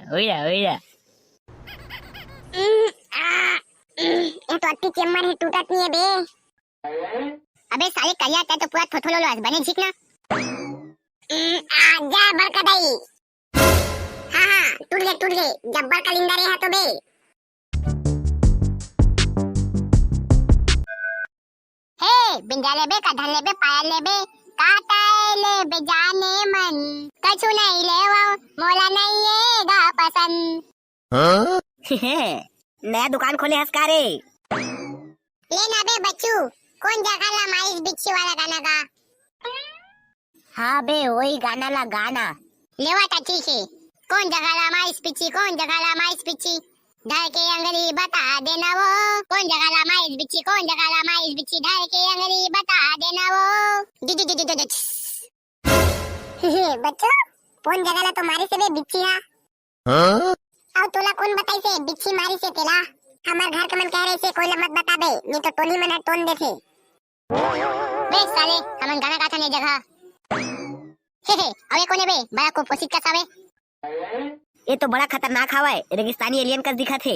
ओया ये तो अति चेम्मर है, टूटत नहीं है बे। अबे साले कलिया था तो पूरा थोथोलो लो बने ठीक ना। जा बरकदाई। हाँ टूट गए जब्बर कलिंदर है तो बे। हे बिंजा ले बे, कधन ले बे, पायल ले बे, काटाए ले बे जाने मन, कछु नहीं ले वो मोला नहीं है गा पसंद। हाँ? नया दुकान खोले हंस का रे। लेना बे बच्चू, कौन जगह ला माइस बिच्छी वाला गाना गा। हाँ बे वही गाना ला गाना। लेवा ता ठीक है। कौन जगह ला माइस पिच्छी, कौन जगह ला माइस पिच्छी, ढाई के अंगली बता देना वो। कौन जगह ला माइस बिच्छी, कौन जगह ला माइस बिच्छी, ढाई के अंगली बता देना वो। बच्चों कौन जगह ला तुम्हारी से बे बिच्छी हा। हाँ? और तोला कौन बताई से बिच्छी मारी से तेला। हमार घर के मन कह रहे से कोई मत बता बे, नहीं तो टोली मन टोन देथे। बे साले हमन गाना गाथा ने जगह। अबे कोने बे बड़ा को पोसित का सावे। ये तो बड़ा खतरनाक हवा है, रेगिस्तानी एलियन का दिखा थे।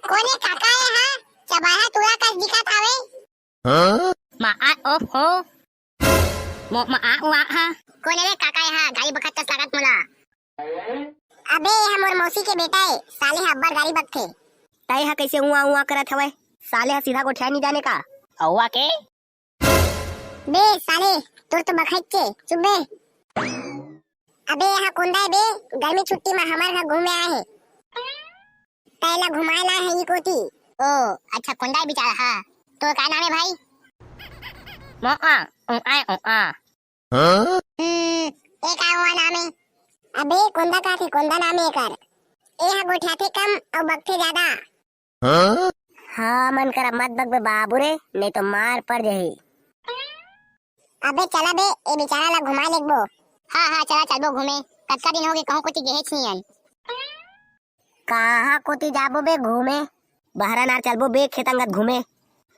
कोने काका है हां, चबाहा तुरा का दिखा थावे। हाँ? मा आ ओ हो मो मा आ वा हा। कोने रे काका है हां, गाड़ी बखत का लागत मोला। अबे हमर मौसी के बेटा है, साले हब्बर गाड़ी बकथे। ताई हा कैसे उआ करत हवे, साले हा सीधा गोठिया नहीं जाने का। औवा के बे साले तोर तो बखैचे चुप बे। अबे यहाँ कोंदा है बे, गर्मी छुट्टी में हमारे घर घूमे आए हैं। पहला घुमाना है ये कोटी। ओ अच्छा कोंदा है बेचारा। हाँ तो क्या नाम है भाई। एक आवा नाम है। अबे कोंदा का थे, कोंदा नाम है कर। ए यहाँ गोठिया थे कम और बकथे ज्यादा। हाँ मन करा मत बक बे बाबू रे, नहीं तो मार पड़ जाही। अबे चला बे ए बेचारा ला घुमा लेबो। हाँ चला चलबो घूमे, कतका दिन हो गए कहूं कोती गेहे छियन। कहाँ कोती जाबो बे घूमे, बहरा नार चलबो बे खेतंगत घूमे।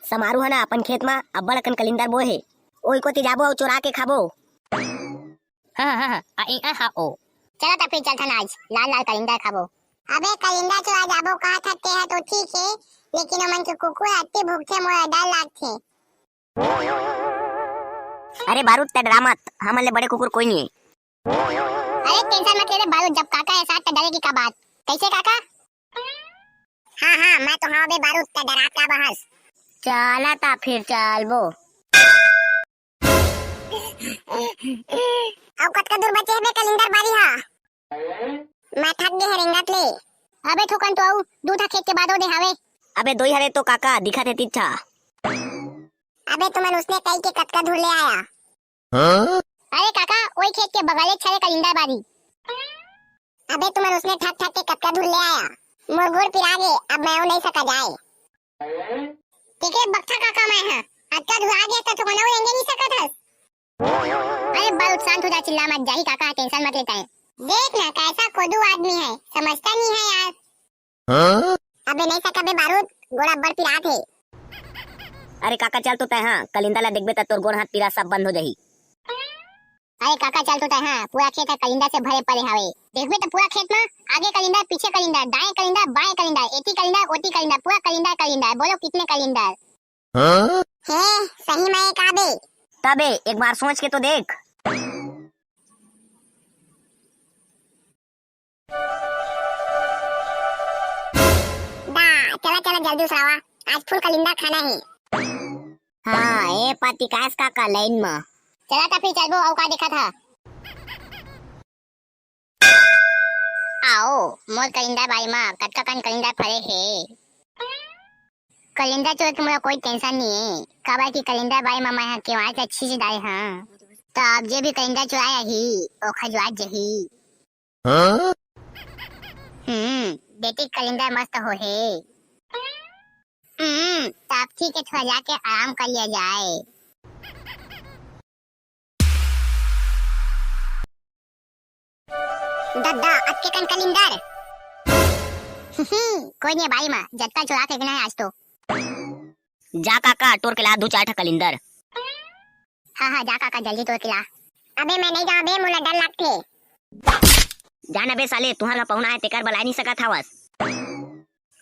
समारू है ना अपन खेत में अब्बड़ अकन कलिंदर बोए हे, ओई कोती जाबो और चुरा के खाबो। हाँ ओ चला तो फिर चलथन आज लाल लाल कलिंदर खाबो। अबे कलिंदर चुरा जाबो कहा थकते है तो ठीक है, लेकिन हमन के कुकुर अति भूखे मोला डर लागथे। अरे बारूद ते डरा मत, हमन ले बड़े कुकुर कोई नहीं है। अरे टेंशन मत ले बारूद, जब काका है साथ तो डरेगी का बात। कैसे काका। हाँ मैं तो हाँ बे बारूद ते डरा क्या बहस। चला ता फिर चलबो। अब कतका दूर बचे है बे कलिंदर बारी हा। मैं थक गए है रिंगत ले। अबे ठोकन तो आऊ दूधा खेत के बादो दे हावे। अबे दो हरे तो काका दिखा थे तिच्छा। अबे तुमन उसने कई के कतका दूर ले आया। अरे काका वही खेत के बगले छरे कलिंदर बारी। अबे तुमन उसने ठक के कतका दूर ले आया। मोर गोड़ पिरा गे, अब मैं नहीं सका जाए। ठीक है बक्था काका मैं हां, अतका दूर आ गया तो तुमन लेंगे नहीं सकत हस। अरे बहुत शांत हो जा, चिल्ला मत जाही काका, टेंशन मत लेता है। देख ना कैसा खोदू आदमी है, समझता नहीं है यार। अबे नहीं सका बे बारूद, गोड़ा बड़ पिरा थे। अरे काका चल तो तय हाँ, कलिंदा ला देखबे त तोर गोड़ हाथ पीरा सब बंद हो जाही। अरे काका चल तो तय हाँ, पूरा खेत है कलिंदा से भरे पड़े हावे। देखबे तो पूरा खेत में आगे कलिंदा, पीछे कलिंदा, दाएं कलिंदा, बाएं कलिंदा, एती कलिंदा, ओती कलिंदा, पूरा कलिंदा। बोलो कितने कलिंदर। है सही में एक आबे। तबे एक बार सोच के तो देख। चला जल्दी उतरावा, आज फुल कलिंदा खाना है। हाँ ए पाती कास काका लाइन में। चला तो फिर चलबो, औ का देखा था। आओ मोर कलिंदा बाई मां कतका कन कलिंदा फरे है। कलिंदा चोर के मोला कोई टेंशन नहीं है, काबर की कलिंदा बाई मां मैं के वहां से अच्छी से दाई हां, तो अब जे भी कलिंदा चुराया ही ओ खजवात जही। बेटी कलिंदा मस्त हो है। तब ठीक है, थोड़ा जाके आराम कर लिया जाए। दद्दा अक्के कन कलिंदर। कोई नहीं भाई माँ, जत्ता चुरा के गिना है आज तो। जा काका टोर के ला दो चार कलिंदर। हाँ जा काका जल्दी तोड़ के ला। अबे मैं नहीं जाऊँ बे, मुझे डर लगते। जाना बे साले तुहार पहुना है तेकर बलाई नहीं सकत हवस।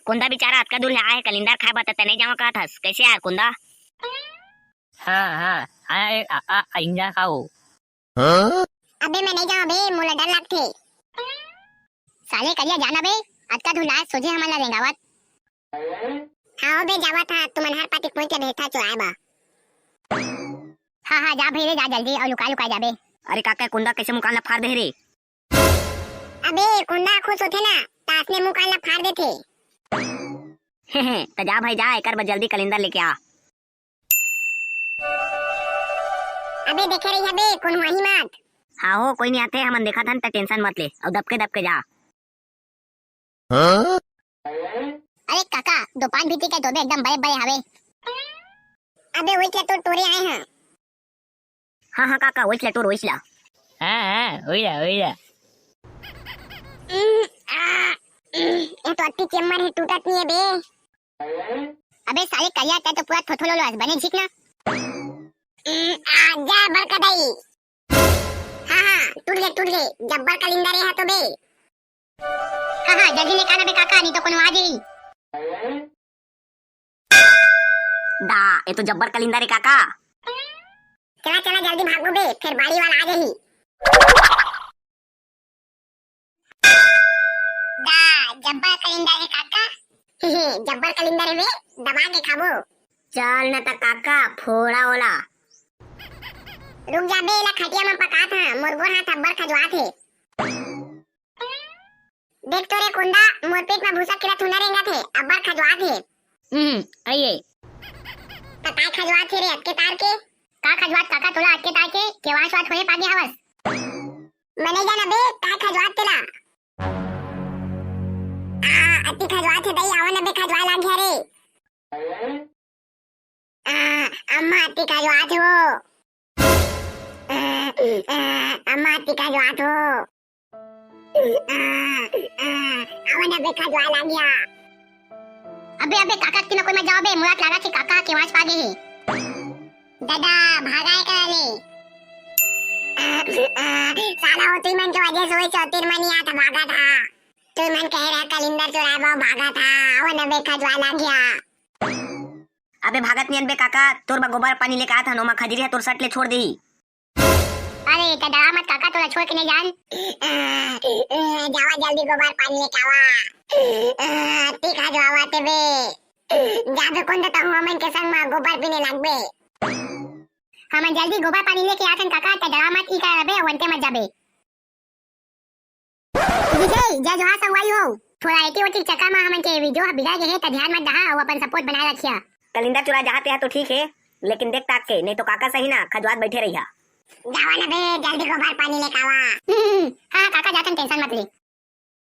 कुंदा बेचारा अतका दूर ले आए कलिंदर खाए बता नहीं जावा कहत हस कैसे यार कुंदा। हाँ हाँ इंजा खाओ। अबे मैं नहीं जाऊँ बे, मुझे डर लगते। साले करिया जाना बे, अतका दूर लाए सोचे हमारा रेंगावत। हाँ बे जावा था, तुम हर पाती पहुंच के बैठा चुराए बा। हाँ हाँ जा भाई रे, जा जल्दी और लुका लुका जा बे। अरे काका कुंदा कैसे मुकान ला फाड़ दे रे। अबे कुंदा खुश होते ना तास ने मुंह काला फाड़ देते। तो जा भाई जा एकर बा जल्दी कलिंदर लेके आ। अबे देखे रही है बे कौन वही मत। हाँ हो कोई नहीं आते हमन देखा था तो टेंशन मत ले और दबके जा। अरे काका दुकान भीती के तो बे एकदम बड़े बड़े हवे। अबे वही क्या तो टोरे आए हैं। हाँ काका वही टूर वही ला। हाँ ओइला। ये तो अति चेम्मर है टूटत नहीं है बे। अबे साले करिया तो पूरा थोथोलो लस बने ठीक ना। जा बरकदाई। हाँ टूट गए जब्बर कलिंदर है तो बे। हाँ जल्दी निकाला बे काका नहीं तो कोनो आ जाई। दा ये तो जब्बर कलिंदर है काका। चला जल्दी भागो बे फिर बाड़ी वाला आ जाही। दा जब्बर कलिंदर है काका। जब्बर कलिंदर है बे, दबा के खाबो। चल न त काका फोड़ा ओला। रुक जा बे ला खटिया में पका था मुर्गो हाथ अब्बर खजवा थे। देख तो रे कुंदा मोर पेट में भूसा किला थुना रेंगा थे अब्बर खजवा थे। आइए तो काय खजवा थे रे अटके तार के। का खजवा काका तोला अटके तार के केवास बात होए पागे हवस। मैंने जाना बे काय खजवा तेला। अति खजवा थे दई आवन बे खजवा लाग गया रे। अम्मा अति खजवा थे वो। अम्मा अति खजवा थो। आवन बे खजवा लाग गया। अबे काका की न कोई मत जाओ बे मुराद लगा थी काका केवास पागे है। दादा भागाए करे। साला वो तुई मन के वजह से वही चौतिर मनी आता भागा था। तुई मन कह रहा कलिंदर चुराए बा भागा था आवन बे खजवा लाग गया। अबे भागत नहीं बे काका तोर बा गोबर पानी लेके आया था नोमा खजरी है तोर सट ले छोड़ दी। अरे तो डरा मत काका तोला छोड़ के नहीं जान। जावा जल्दी गोबर पानी लेके आवा। ती खजवा ते बे। जाबे कौन तो हमन के संग में गोबर पीने लग बे। हमन जल्दी गोबर पानी लेके आथन काका तो डरा मत ई कर बे वनते मत जाबे। विजय जय जोहा संगवाई हो। थोड़ा एटी ओटी चक्कर में हमन के वीडियो बिगाड़ गए है तो ध्यान मत दहा और अपन सपोर्ट बनाए रखिया। कलिंदर चुरा जाते हैं तो ठीक है लेकिन देख ताक के नहीं तो काका सही ना खजवात बैठे रहिया। जावा ना बे जल्दी गोबर पानी लेके आवा। हाँ काका जातन टेंशन मत ले।